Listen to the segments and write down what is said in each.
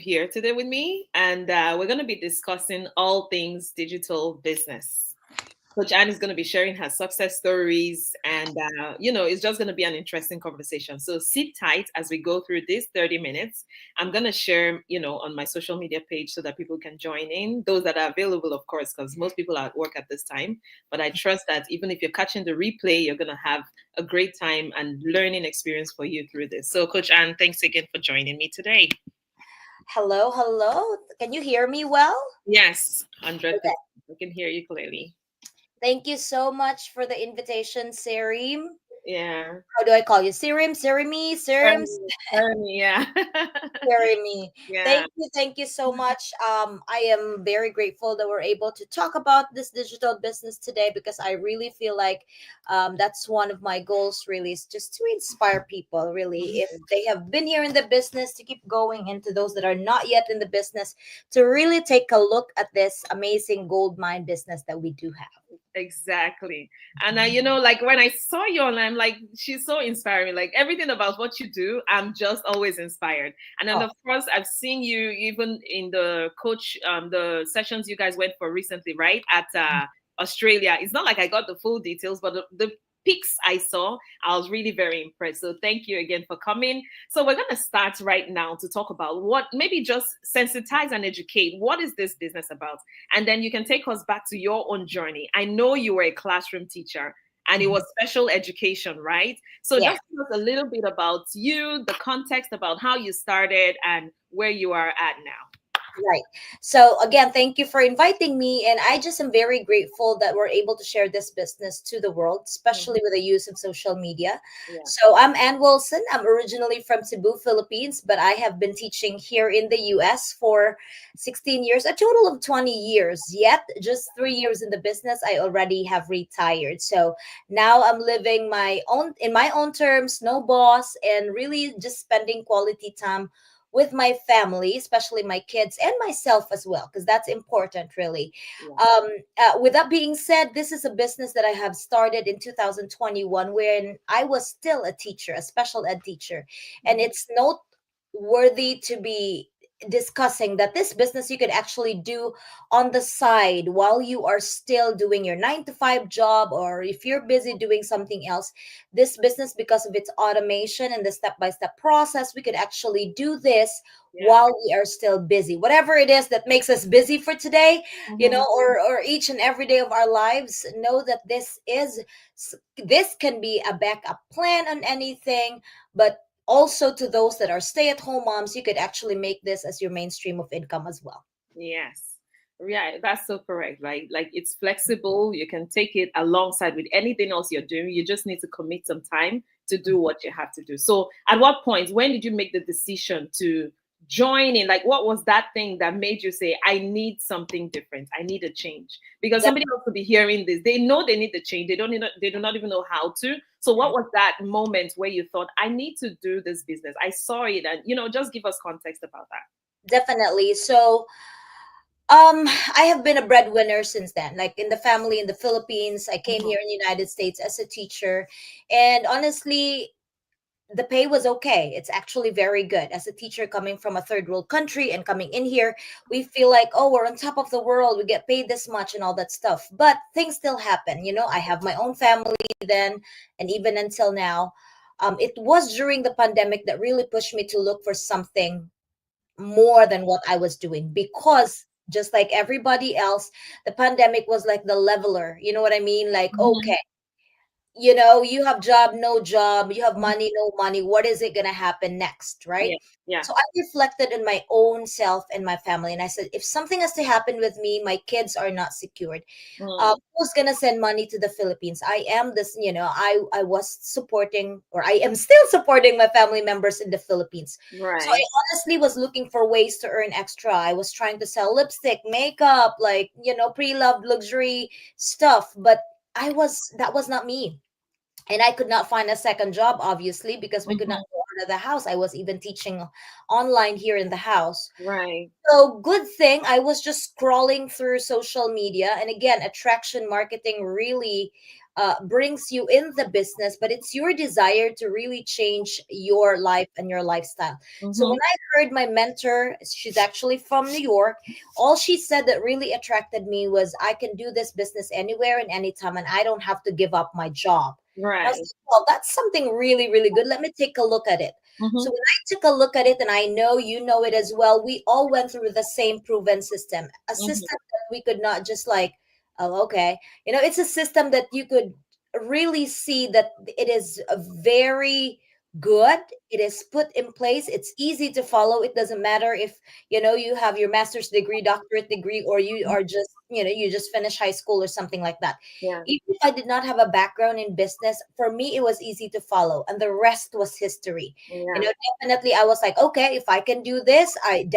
here today with me, and we're going to be discussing all things digital business. Coach Anne is going to be sharing her success stories, and it's just going to be an interesting conversation. So sit tight as we go through this 30 minutes. I'm going to share, on my social media page so that people can join in. Those that are available, of course, because most people are at work at this time. But I trust that even if you're catching the replay, you're going to have a great time and learning experience for you through this. So, Coach Anne, thanks again for joining me today. Hello, hello. Can you hear me well? Yes, Okay. 100%. I can hear you clearly. Thank you so much for the invitation, Sarim. Yeah. How do I call you? Sirim, Sirimi, Sirims? Ernie, yeah. Jeremy. Yeah. Thank you so much. I am very grateful that we're able to talk about this digital business today because I really feel like that's one of my goals. Really, is just to inspire people. Really, if they have been here in the business, to keep going, and to those that are not yet in the business, to really take a look at this amazing gold mine business that we do have. Exactly. And like when I saw you online, I'm like, she's so inspiring. Like everything about what you do, I'm just always inspired. And then Oh, of course, I've seen you even in the coach, the sessions you guys went for recently, right? At Australia. It's not like I got the full details, but the pics I saw, I was really very impressed. So thank you again for coming. So we're going to start right now to talk about what maybe just sensitize and educate. What is this business about? And then you can take us back to your own journey. I know you were a classroom teacher and it mhm. was special education, right? So Yeah. just give us a little bit about you, the context about how you started and where you are at now. Right. So again, thank you for inviting me. And I just am very grateful that we're able to share this business to the world, especially Mhm. with the use of social media. Yeah. So I'm Ann Wilson. I'm originally from Cebu, Philippines, but I have been teaching here in the US for 16 years, a total of 20 years. Yet, just 3 years in the business, I already have retired. So now I'm living my own in my own terms, no boss, and really just spending quality time with my family, especially my kids and myself as well, because that's important, really. Yeah. With that being said, this is a business that I have started in 2021 when I was still a teacher, a special ed teacher. And Mhm. it's noteworthy to be discussing that this business you could actually do on the side while you are still doing your 9 to 5 job, or if you're busy doing something else. This business, because of its automation and the step-by-step process, we could actually do this Yeah. while we are still busy, whatever it is that makes us busy for today, Mhm. or each and every day of our lives. Know that this can be a backup plan on anything. But also, to those that are stay-at-home moms, you could actually make this as your mainstream of income as well. Yes. Yeah, that's so correct, right? Like it's flexible. You can take it alongside with anything else you're doing. You just need to commit some time to do what you have to do. So, at what point, when did you make the decision to join in? Like, what was that thing that made you say, I need something different? I need a change? Because somebody else could be hearing this. They know they need the change. They do not even know how to. So, what was that moment where you thought, I need to do this business? I saw it, and just give us context about that. Definitely. So I have been a breadwinner since then. Like in the family in the Philippines, I came Mhm. here in the United States as a teacher, and honestly, the pay was okay. It's actually very good. As a teacher coming from a third world country and coming in here, we feel like, oh, we're on top of the world. We get paid this much and all that stuff. But things still happen. I have my own family then, and even until now. It was during the pandemic that really pushed me to look for something more than what I was doing, because just like everybody else, the pandemic was like the leveler. You know what I mean? Like, Mhm. okay, you have job, no job, you have Mhm. money, no money. What is it going to happen next? Right. Yeah, yeah. So I reflected on my own self and my family. And I said, if something has to happen with me, my kids are not secured. Mm, Who's going to send money to the Philippines? I am this, I was supporting, or I am still supporting my family members in the Philippines. So I right. honestly was looking for ways to earn extra. I was trying to sell lipstick, makeup, like, pre-loved luxury stuff. But that was not me, and I could not find a second job, obviously, because we could not Mhm. go out of the house. I was even teaching online here in the house. Right. So, good thing I was just scrolling through social media. And again, attraction marketing really brings you in the business, but it's your desire to really change your life and your lifestyle. So when Mm-hmm. I heard my mentor, she's actually from New York, all she said that really attracted me was, I can do this business anywhere and anytime, and I don't have to give up my job. And I was Right. like, well, that's something really, really good. Let me take a look at it. So Mm-hmm. when I took a look at it, and I know you know it as well, we all went through the same proven system, a Mm-hmm. system that we could not just like, oh, okay. It's a system that you could really see that it is a very good. It is put in place. It's easy to follow. It doesn't matter if you have your master's degree, doctorate degree, or you are just you just finished high school or something like that. Yeah. Even if I did not have a background in business, for me it was easy to follow, and the rest was history. Yeah. Definitely I was like, okay, if I can do this, I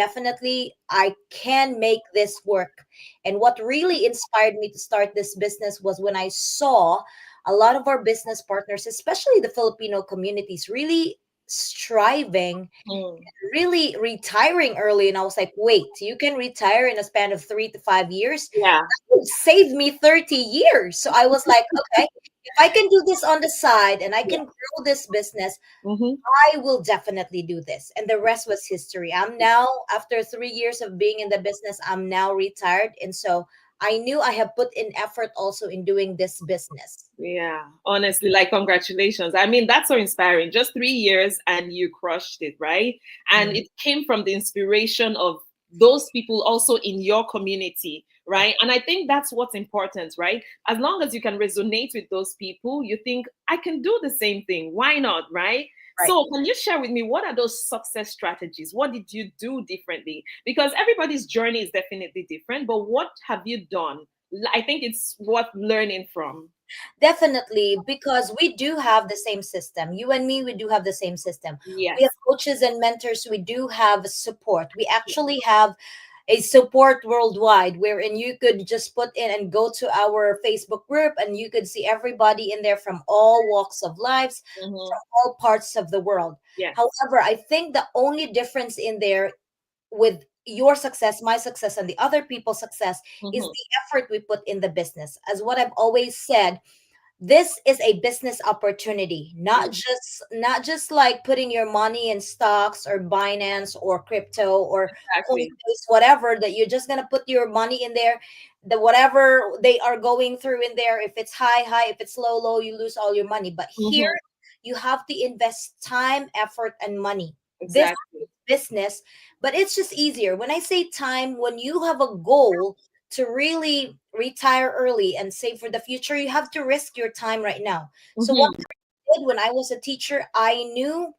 can make this work. And what really inspired me to start this business was when I saw a lot of our business partners, especially the Filipino communities, really striving, Mm. really retiring early. And I was like, wait, you can retire in a span of 3 to 5 years? Yeah. That would save me 30 years. So I was like, okay, if I can do this on the side and I Yeah. can grow this business, Mm-hmm. I will definitely do this. And the rest was history. I'm now, after 3 years of being in the business, I'm now retired. And so I knew I have put in effort also in doing this business. Yeah, honestly, like congratulations. I mean, that's so inspiring. Just 3 years and you crushed it, right? And Mm. it came from the inspiration of those people also in your community, right? And I think that's what's important, right? As long as you can resonate with those people, you think, I can do the same thing. Why not, right? Right. So, can you share with me what are those success strategies? What did you do differently? Because everybody's journey is definitely different, but what have you done? I think it's worth learning from. Definitely, because we do have the same system. You and me, we do have the same system. We have Yes. coaches and mentors. We do have support. We actually have a support worldwide wherein you could just put in and go to our Facebook group and you could see everybody in there from all walks of lives, Mm-hmm. from all parts of the world. Yes. However, I think the only difference in there with your success, my success, and the other people's success is Mm-hmm. the effort we put in the business. As what I've always said, this is a business opportunity, not just like putting your money in stocks or Binance or crypto or Exactly. Coinbase, whatever, that you're just gonna put your money in there, the whatever they are going through in there, if it's high, if it's low, you lose all your money. But here Mm-hmm. you have to invest time, effort, and money. This Exactly. business, but it's just easier. When I say time, when you have a goal to really retire early and save for the future, you have to risk your time right now. So what Mm-hmm. I did when I was a teacher, I knew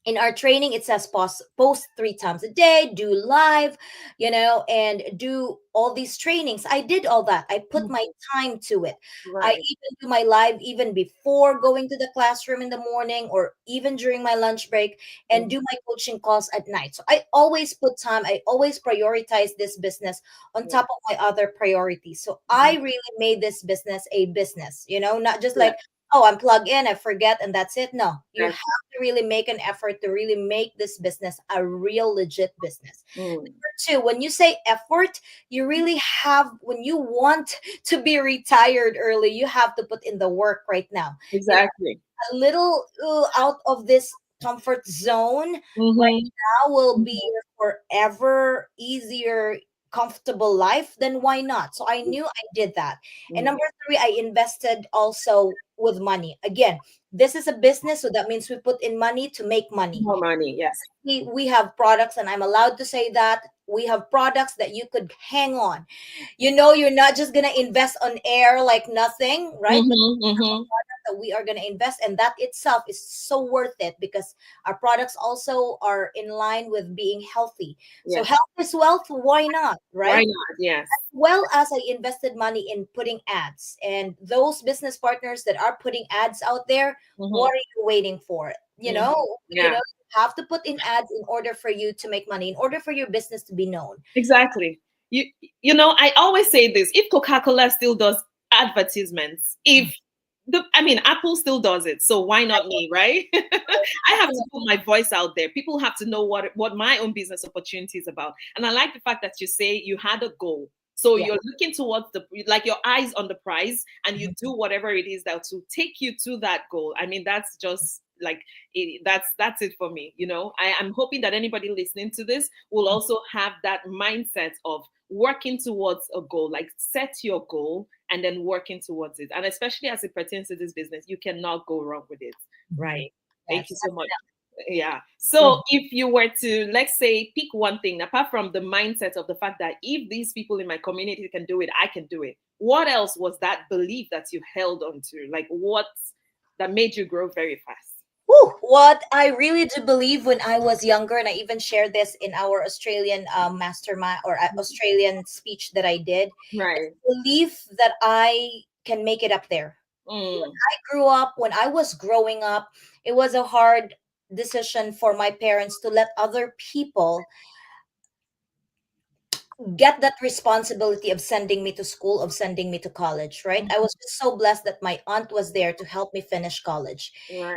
in our training it says post 3 times a day, do live, and do all these trainings. I did all that. I put my time to it. I Right. even do my live even before going to the classroom in the morning or even during my lunch break, and Mm-hmm. do my coaching calls at night. So I always put time, I always prioritize this business on Yeah. top of my other priorities. So I Mhm. really made this business a business, not just Yeah. like, oh, I'm plugged in, I forget, and that's it. No, you Exactly. to really make an effort to really make this business a real legit business. Mm. Two, when you say effort, you really have, when you want to be retired early, you have to put in the work right now. Exactly. A little out of this comfort zone right Mm-hmm. now will be Mm-hmm. your forever easier comfortable life, then why not? So I knew I did that. And Mm. number three, I invested also with money. Again, this is a business, so that means we put in money to make money. More money. Yes. We have products, and I'm allowed to say that we have products that you could hang on. You're not just gonna invest on air like nothing, right? Mm-hmm. Mm-hmm. That we are going to invest, and that itself is so worth it because our products also are in line with being healthy. So Yes. health is wealth, why not, Why right? not? Yes. Well, as I invested money in putting ads, and those business partners that are putting ads out there, Mm-hmm. what are you waiting for? Mm-hmm. Yeah. You have to put in ads in order for you to make money, in order for your business to be known. Exactly. You I always say this. If Coca-Cola still does advertisements, if I mean Apple still does it, so why not me, right? I have to put my voice out there. People have to know what my own business opportunity is about. And I like the fact that you say you had a goal. So Yeah. you're looking towards the, like, your eyes on the prize, and you do whatever it is that to take you to that goal. I mean, that's just like that's it for me. I'm hoping that anybody listening to this will also have that mindset of working towards a goal. Like, set your goal and then working towards it. And especially as it pertains to this business, you cannot go wrong with it, Mhm. right? Thank Yes. you so much. Yeah. So if you were to, let's say, pick one thing, apart from the mindset of the fact that if these people in my community can do it, I can do it. What else was that belief that you held on to? Like, what that made you grow very fast? Whew, what I really do believe when I was younger, and I even shared this in our Australian mastermind or Australian speech that I did, is Right. belief that I can make it up there. Mm, I grew up, when I was growing up, it was a hard decision for my parents to let other people get that responsibility of sending me to school, of sending me to college, right? I was just so blessed that my aunt was there to help me finish college. right.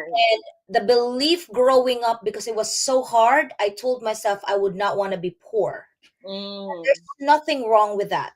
And the belief growing up, because it was so hard, I told myself I would not want to be poor. Mm, There's nothing wrong with that.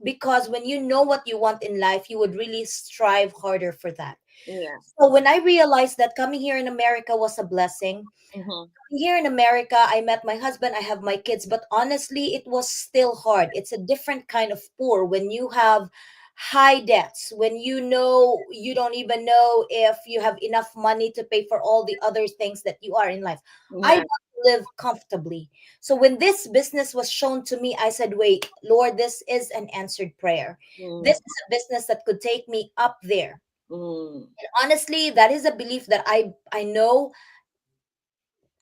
Because when you know what you want in life, you would really strive harder for that. yeah. So when I realized that coming here in America was a blessing, Mm-hmm. here in America, I met my husband, I have my kids, but honestly, it was still hard. It's a different kind of poor when you have high debts, when you know you don't even know if you have enough money to pay for all the other things that you are in life. I Yeah. want to live comfortably. So when this business was shown to me, I said, wait, Lord, this is an answered prayer. This Mm, is a business that could take me up there. mm, And honestly, that is a belief that I know.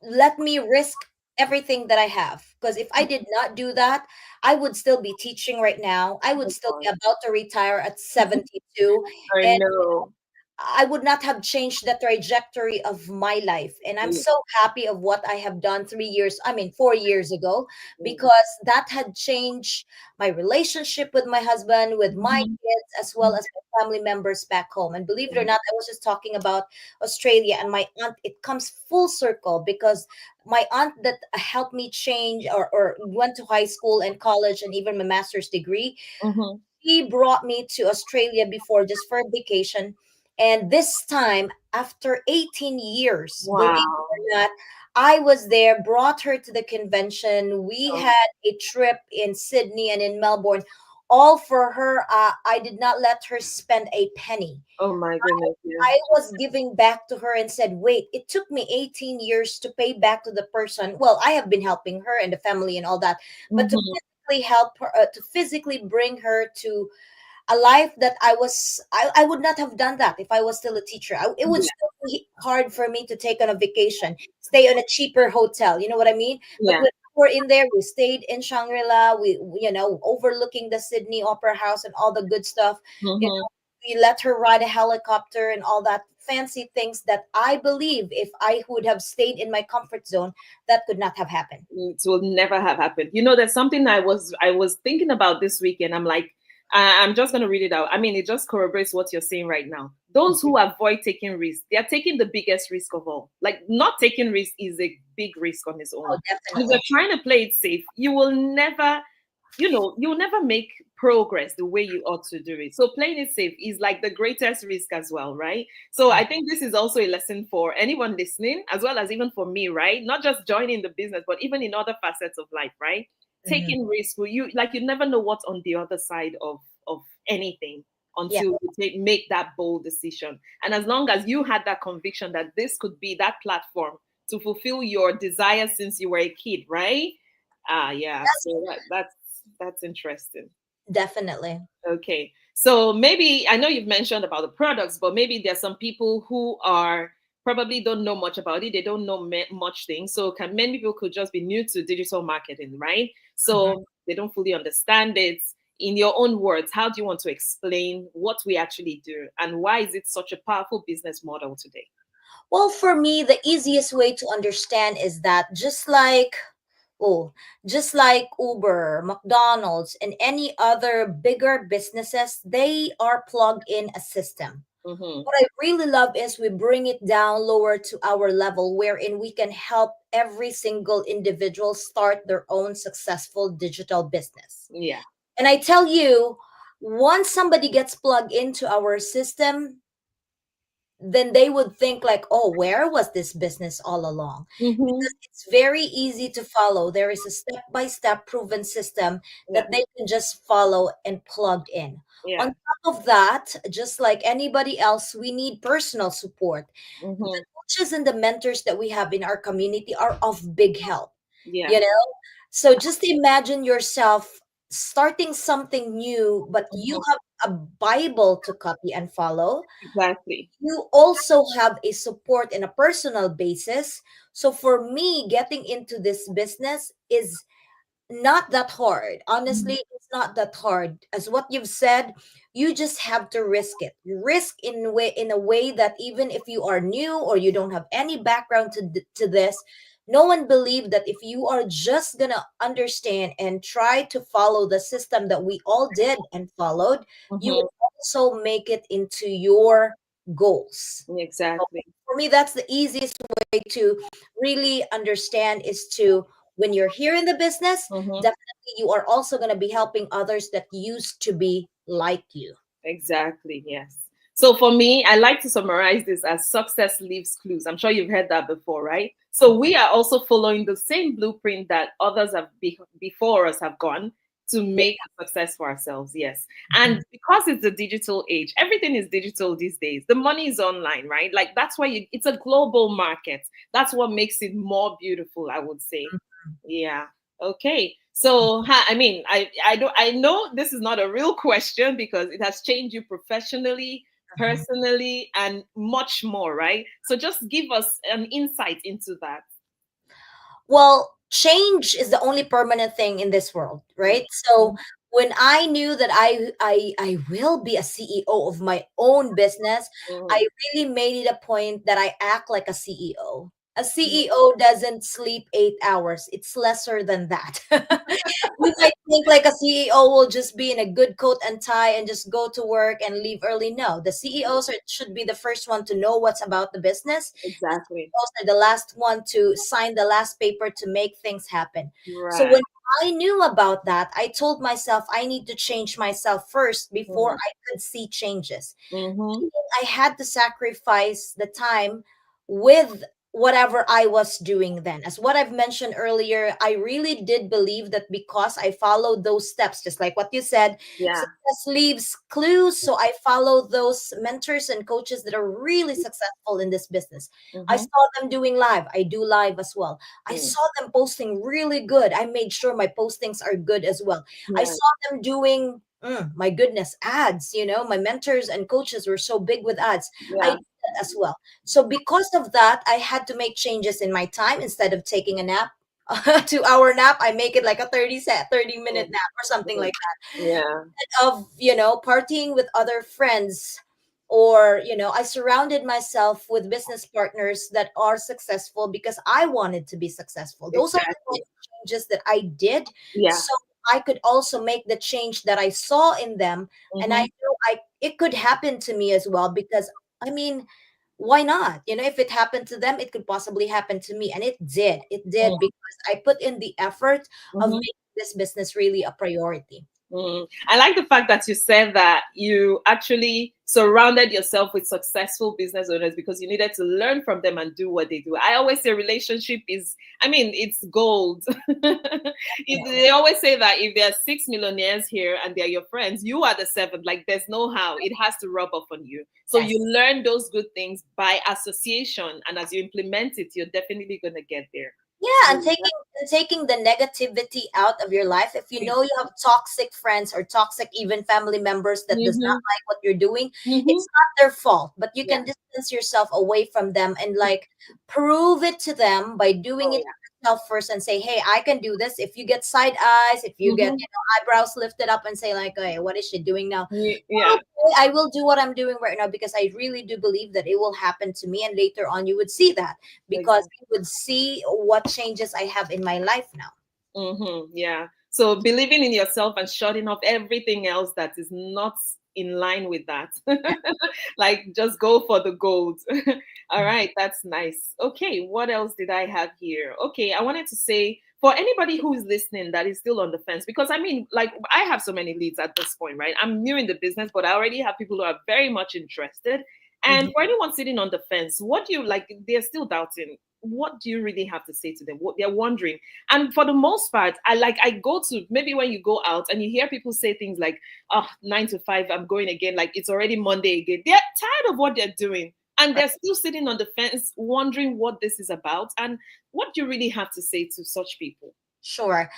Let me risk everything that I have. Because if I did not do that, I would still be teaching right now. I would oh still be God. about to retire at 72. I And know. I would not have changed the trajectory of my life. And I'm Yeah. so happy of what I have done 3 years, I mean, 4 years ago, Mm, because that had changed my relationship with my husband, with my mhm, kids, as well as my family members back home. And believe it or not, I was just talking about Australia and my aunt. It comes full circle because my aunt that helped me change, or went to high school and college and even my master's degree, mhm. he brought me to Australia before just for a vacation. And this time, after 18 years, believe it Wow. or not, I was there, brought her to the convention. We Oh, had a trip in Sydney and in Melbourne, all for her. I did not let her spend a penny. oh my goodness. Yeah. I was giving back to her and said, wait, it took me 18 years to pay back to the person. Well, I have been helping her and the family and all that, but to Mhm. physically help her, to physically bring her to a life that I would not have done that if I was still a teacher. It would Yeah. still be hard for me to take on a vacation, stay on a cheaper hotel. You know what I mean? But Yeah. when we were in there, we stayed in Shangri-La, overlooking the Sydney Opera House and all the good stuff. You Mhm. know, we let her ride a helicopter and all that fancy things that I believe if I would have stayed in my comfort zone, that could not have happened. It will never have happened. There's something I was thinking about this weekend. I'm like, I'm just gonna read it out. I mean, it just corroborates what you're saying right now. Those who avoid taking risks, they are taking the biggest risk of all. Like, not taking risk is a big risk on its Oh, own. If you're definitely. trying to play it safe, you'll never make progress the way you ought to do it. So playing it safe is like the greatest risk as well, right? So I think this is also a lesson for anyone listening, as well as even for me, right? Not just joining the business, but even in other facets of life, right? Mhm. Taking risks, will you like you never know what's on the other side of anything Yeah. until you make that bold decision. And as long as you had that conviction that this could be that platform to fulfill your desires since you were a kid, right? Yeah. So that's interesting. Definitely. Okay. So maybe I know you've mentioned about the products, but maybe there's some people who are probably don't know much about it. They don't know much things. So many people could just be new to digital marketing, right? Mhm. So they don't fully understand it. In your own words, how do you want to explain what we actually do and why is it such a powerful business model today? Well, for me, the easiest way to understand is that oh, just like Uber, McDonald's, and any other bigger businesses, they are plugged in a system. Mm-hmm. What I really love is we bring it down lower to our level, wherein we can help every single individual start their own successful digital business. Yeah. And I tell you, once somebody gets plugged into our system, then they would think like, oh, where was this business all along? Mm-hmm. Because it's very easy to follow. There is a step by step proven system Yeah. that they can just follow and plug in. On Yeah. top of that, just like anybody else, we need personal support. The Mm-hmm. coaches and the mentors that we have in our community are of big help, Yeah. you know? So just imagine yourself starting something new, but you Mm-hmm. have a Bible to copy and follow. Exactly. You also have a support in a personal basis. So for me, getting into this business is not that hard. Honestly, Mhm. it's not that hard. As what you've said, you just have to risk it. Risk in a way that even if you are new or you don't have any background to this, no one believed that if you are just gonna understand and try to follow the system that we all did and followed, you Mm-hmm. will also make it into your goals. So Exactly. for me, that's the easiest way to really understand is to when you're here in the business, Mm-hmm. definitely you are also going to be helping others that used to be like you. Exactly. Yes. So for me, I like to summarize this as success leaves clues. I'm sure you've heard that before, right? So we are also following the same blueprint that others have before us have gone to Yeah. make a success for ourselves. Yes. And because it's the digital age, everything is digital these days. The money is online, right? Like that's why it's a global market. That's what makes it more beautiful, I would say. Yeah. Okay. So, I mean, I know this is not a real question because it has changed you professionally, Mhm. personally, and much more, right? So, just give us an insight into that. Well, change is the only permanent thing in this world, right? So Mhm. when I knew that I will be a CEO of my own business, Mhm. I really made it a point that I act like a CEO. A CEO doesn't sleep 8 hours. It's lesser than that. You might think like a CEO will just be in a good coat and tie and just go to work and leave early. No, the CEOs should be the first one to know what's about the business. The Exactly. CEOs are the last one to sign the last paper to make things happen. So Right. when I knew about that, I told myself I need to change myself first before Mhm. I could see changes. Mhm. I had to sacrifice the time with whatever I was doing then. As what I've mentioned earlier, I really did believe that because I followed those steps, just like what you said, Yeah. success leaves clues. So I follow those mentors and coaches that are really successful in this business. I Mhm. saw them doing live. I do live as well. I Mm. saw them posting really good. I made sure my postings are good as well. I Yeah. saw them doing my goodness, ads. My mentors and coaches were so big with ads. I Yeah. did that as well. So because of that, I had to make changes in my time. Instead of taking a nap, 2 hour nap, I make it like a 30 minute Mm. nap or something Mm. like that. Yeah. Of partying with other friends, or I surrounded myself with business partners that are successful because I wanted to be successful. Those are the Exactly. kind of changes that I did, Yeah. so I could also make the change that I saw in them. And I Mhm. know it could happen to me as well, because I mean, why not? If it happened to them, it could possibly happen to me. And it did Mm. because I put in the effort of Mhm. making this business really a priority. Mm. I like the fact that you said that you actually surrounded yourself with successful business owners because you needed to learn from them and do what they do. I always say relationship is, I mean, it's gold. They always say that if there are 6 millionaires here and they're your friends, you are the seventh. Like there's no how. It has to rub off on you. So Yes. you learn those good things by association. And as you implement it, you're definitely going to get there. Yeah, So, and taking the negativity out of your life. If you know you have toxic friends or toxic even family members that does not mm-hmm, like what you're doing, mm-hmm, it's not their fault. But you yeah. can distance yourself away from them and like prove it to them by doing Oh, it yeah. yourself first and say, "Hey, I can do this." If you get side eyes, if you get Mm-hmm. eyebrows lifted up and say like, "Hey, what is she doing now?" Yeah. Okay, I will do what I'm doing right now because I really do believe that it will happen to me. And later on, you would see that because Exactly. you would see what changes I have in my life now. Yeah. So believing in yourself and shutting off everything else that is not in line with that. Like just go for the gold. All right, that's nice. Okay, what else did I have here? Okay, I wanted to say for anybody who is listening that is still on the fence, because I mean, like, I have so many leads at this point, right? I'm new in the business, but I already have people who are very much interested. And Mhm. for anyone sitting on the fence, what do you like? They're still doubting. What do you really have to say to them? What they're wondering. And for the most part, I go to, maybe when you go out and you hear people say things like, oh, 9 to 5, I'm going again. Like, it's already Monday again. They're tired of what they're doing. And they're still sitting on the fence, wondering what this is about. And what do you really have to say to such people? Sure.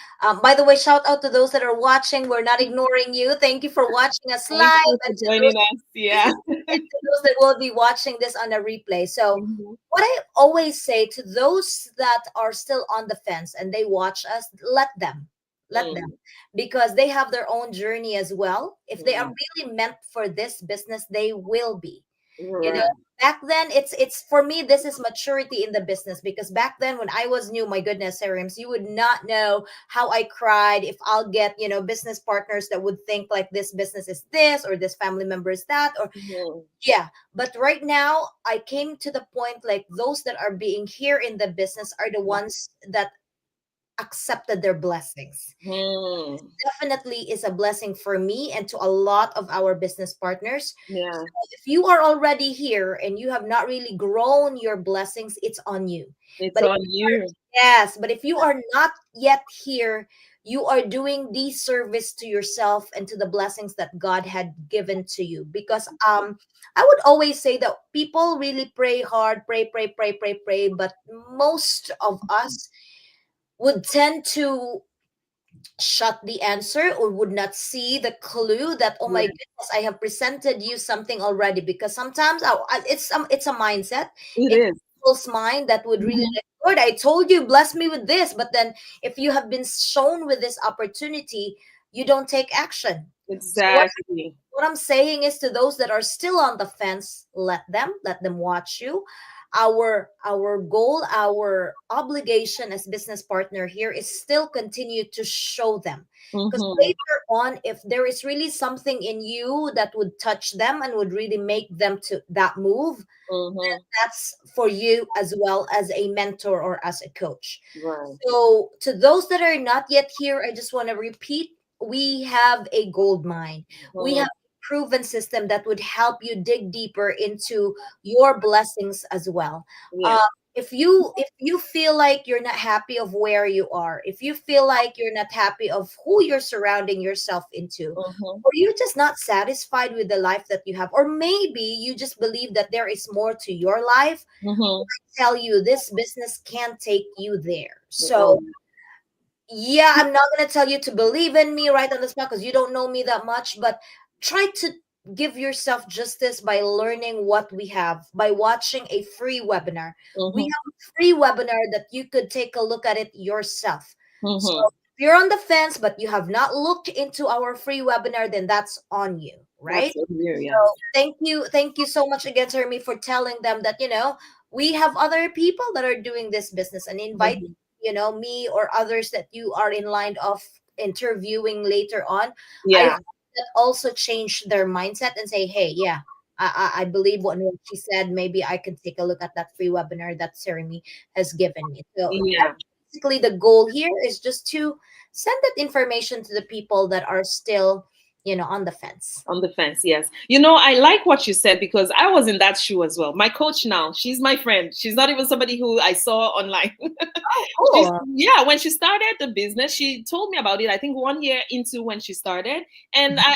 By the way, shout out to those that are watching. We're not ignoring you. Thank you for watching us Thank live, you for and to those joining us. Yeah. and to those that will be watching this on a replay. So, Mhm. what I always say to those that are still on the fence and they watch us, let them, Mm, because they have their own journey as well. If they are mm. really meant for this business, they will be. You know, Right. back then, it's for me, this is maturity in the business, because back then when I was new, my goodness, Sarims, you would not know how I cried if I'll get, business partners that would think like this business is this, or this family member is that, or Mhm. yeah. But right now I came to the point, like, those that are being here in the business are the ones that accepted their blessings. Mhm. Definitely is a blessing for me and to a lot of our business partners. Yeah. If you are already here and you have not really grown your blessings, it's on you. It's But if on you. yes, but if you are not yet here, you are doing disservice to yourself and to the blessings that God had given to you. Because I would always say that people really pray hard, pray, pray, pray, pray, pray, but most of us would tend to shut the answer or would not see the clue that, oh my Yeah. goodness, I have presented you something already. Because sometimes it's a mindset, It it's is. people's mind that would really Mhm. like, Lord, I told you, bless me with this, but then if you have been shown with this opportunity, you don't take action. So Exactly. what I'm saying is, to those that are still on the fence, let them watch you. Our goal, our obligation as business partner here is still continue to show them. Because Mhm. later on, if there is really something in you that would touch them and would really make them to that move, Mhm. that's for you as well, as a mentor or as a coach. Right. So, to those that are not yet here, I just want to repeat, we have a gold mine. We have Mhm. a proven system that would help you dig deeper into your blessings as well. Uh, Yes. if you feel like you're not happy of where you are, if you feel like you're not happy of who you're surrounding yourself into, Mhm. or you're just not satisfied with the life that you have, or maybe you just believe that there is more to your life, Mhm. tell you this business can take you there. So Oh. yeah, I'm not gonna tell you to believe in me right on the spot because you don't know me that much, but try to give yourself justice by learning what we have, by watching a free webinar. We Mhm. have a free webinar that you could take a look at it yourself. So Mhm. if you're on the fence but you have not looked into our free webinar, then that's on you, right? That's a you. So Yeah. thank you so much again, Jeremy, for telling them that we have other people that are doing this business, and invite Mhm. me or others that you are in line of interviewing later on. I Yeah. hope that also change their mindset and say, hey, yeah, I believe what she said. Maybe I can take a look at that free webinar that Jeremy has given me. So Yeah. that's basically the goal here, is just to send that information to the people that are still on the fence. On the fence, yes. I like what you said because I was in that shoe as well. My coach now, she's my friend. She's not even somebody who I saw online. Oh, She's, cool. yeah, when she started the business, she told me about it. I think 1 year into when she started, and I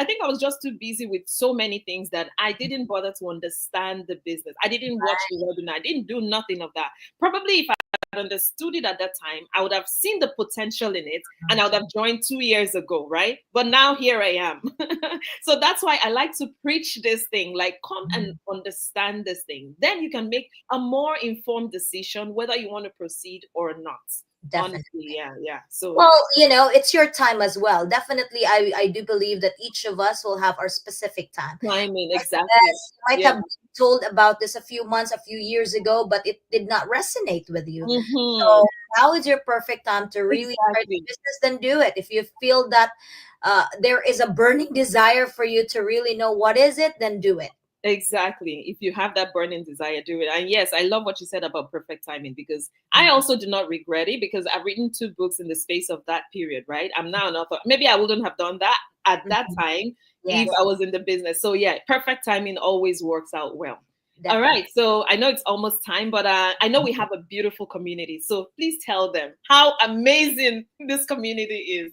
think I was just too busy with so many things that I didn't bother to understand the business. I didn't watch the webinar. I didn't do nothing of that. Probably if I had understood it at that time, I would have seen the potential in it, and I would have joined 2 years ago, right? But now here I am. So that's why I like to preach this thing, like, come and understand this thing. Then you can make a more informed decision whether you want to proceed or not. Definitely. Honestly, yeah, yeah. So Well, it's your time as well. Definitely, I do believe that each of us will have our specific time. timing, exactly. Yes, you might Yeah. have been told about this a few months, a few years ago, but it did not resonate with you. Mm-hmm. So now is your perfect time to really start the Exactly. business. Then do it. If you feel that there is a burning desire for you to really know what is it, then do it. Exactly. If you have that burning desire, do it. And yes, I love what you said about perfect timing because I also do not regret it because I've written two books in the space of that period, right? I'm now an author. Maybe I wouldn't have done that at that Mhm. time if Yes, I was in the business. So yeah, perfect timing always works out well. All definitely. right. So I know it's almost time, but I know we have a beautiful community. So please tell them how amazing this community is.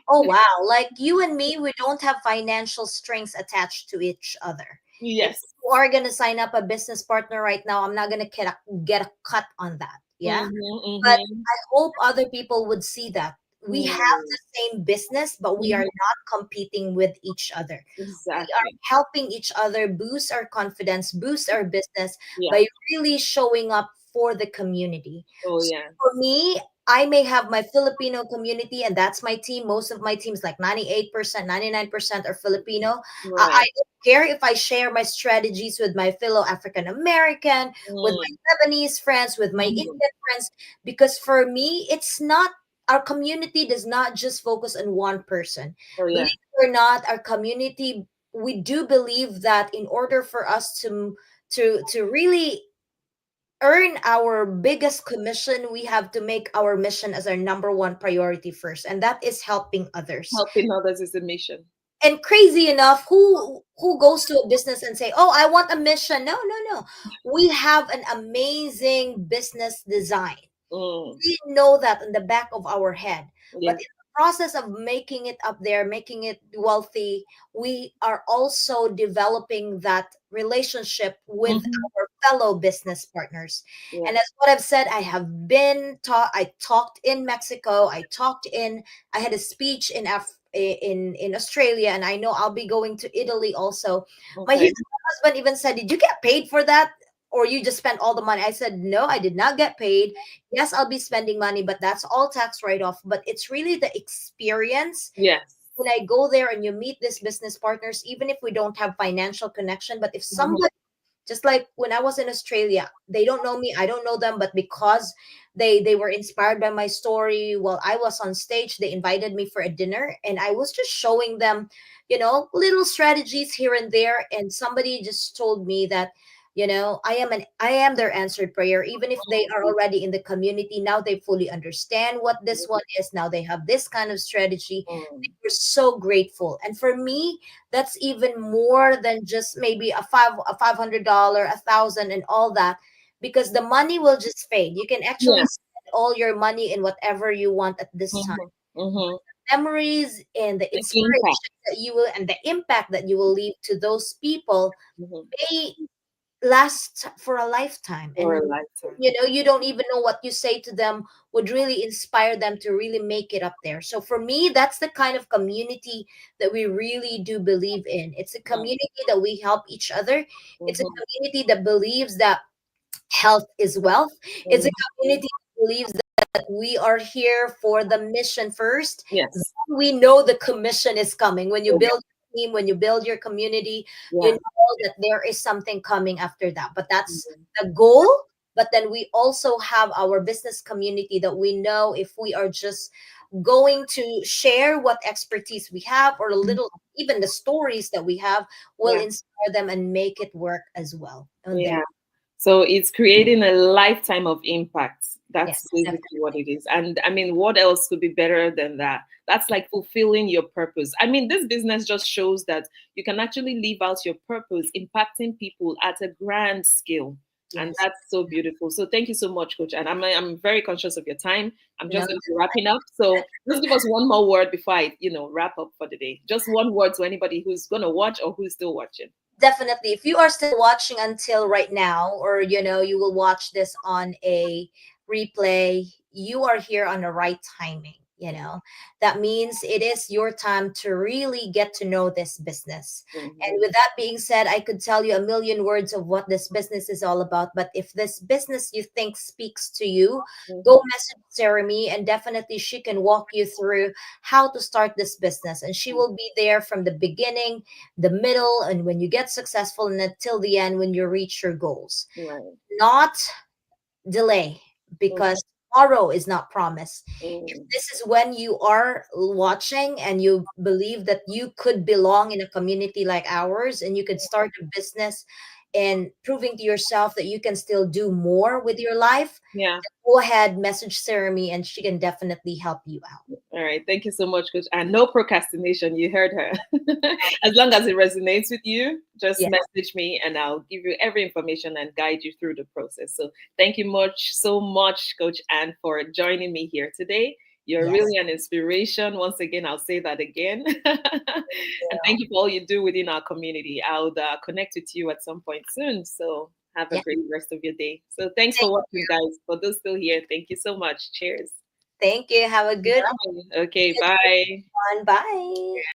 Oh wow, like you and me, we don't have financial strings attached to each other. If Yes. you are going to sign up a business partner right now, I'm not going to get a cut on that. Yeah. Mm-hmm, But mm-hmm. I hope other people would see that we have Mm-hmm. the same business, but we are not competing with each other. We are Exactly. helping each other boost our confidence, boost our business Yeah. by really showing up for the community. Oh So yeah. for me, I may have my Filipino community, and that's my team. Most of my teams, like 98%, 99% are Filipino. I Right. don't care if I share my strategies with my fellow African American, with my Mm. Lebanese friends, with my Mhm. Indian friends, because for me, it's not, our community does not just focus on one person. Oh Believe yeah. it or not, our community, we do believe that in order for us to really earn our biggest commission, we have to make our mission as our number one priority first, and that is helping others. Helping others is a mission. And crazy enough, who goes to a business and say, oh, I want a mission? No, no, no. We have an amazing business design. Mm. We know that in the back of our head, but Yeah. in the process of making it up there, making it wealthy, we are also developing that relationship with Hmm. our fellow business partners. Yeah. And as what I've said, I have been taught, I talked in Mexico, I had a speech in Australia, and I know I'll be going to Italy also. My Okay. husband even said, did you get paid for that, or you just spent all the money? I said, no, I did not get paid. Yes, I'll be spending money, but that's all tax write off. But it's really the experience Yes. when I go there and you meet these business partners, even if we don't have financial connection. But if Hmm. somebody, just like when I was in Australia, they don't know me, I don't know them, but because they were inspired by my story while I was on stage, they invited me for a dinner, and I was just showing them, little strategies here and there. And somebody just told me that, I am their answered prayer. Even if they are already in the community now, they fully understand what this one is. Now they have this kind of strategy. Mm. We're so grateful. And for me, that's even more than just maybe a $500, 1,000, and all that, because the money will just fade. You can actually Yeah. spend all your money in whatever you want at this time. Hmm. Hmm. Memories and the The impact. inspiration that you will, and the impact that you will leave to those people Hmm. may last for a lifetime. For And a lifetime. you don't even know what you say to them would really inspire them to really make it up there. So for me, that's the kind of community that we really do believe in. It's a community that we help each other. It's a Mm-hmm. community that believes that health is wealth. It's a Hmm. community that believes that we are here for the mission first. Yes. We know the commission is coming. When you Oh, build a team, when you build your community, you yeah. know that there is something coming after that. But that's Mhm. the goal. But then we also have our business community that we know, if we are just going to share what expertise we have, or a little, even the stories that we have, will Yeah. inspire them and make it work as well. And there, Yeah. So it's creating a lifetime of impact. That's yes, basically what definitely. it is. And I mean, what else could be better than that? That's like fulfilling your purpose. I mean, this business just shows that you can actually live out your purpose, impacting people at a grand scale. And Yes. that's so beautiful. So thank you so much, Coach. And I'm very conscious of your time. I'm No, just going to be wrapping up. So just give us one more word before I wrap up for the day. Just one word to anybody who's going to watch or who's still watching. definitely, if you are still watching until right now, or you will watch this on a replay, you are here on the right timing. That means it is your time to really get to know this business. And Mhm. with that being said, I could tell you a million words of what this business is all about, but if this business you think speaks to you, go Mhm. message Jeremy, and definitely she can walk you through how to start this business, and she will be there from the beginning, the middle, and when you get successful, and until the end when you reach your goals. Right. Not delay, Mhm. because tomorrow is not promised. Mm, This is when you are watching and you believe that you could belong in a community like ours and you could start a business and proving to yourself that you can still do more with your life. yeah. Go ahead, message Sarah and she can definitely help you out. All right. Thank you so much, Coach. And no procrastination. You heard her. As long as it resonates with you, just Yeah. message me and I'll give you every information and guide you through the process. So thank you so much, Coach Anne, for joining me here today. You're Yes. really an inspiration. Once again, I'll say that again. And Yeah. thank you for all you do within our community. I'll connect with you at some point soon. So have a Yeah. great rest of your day. So thanks for Thank, watching, guys. For those still here, thank you so much. Cheers. thank you. Have a good Bye. Okay, bye. one. Bye.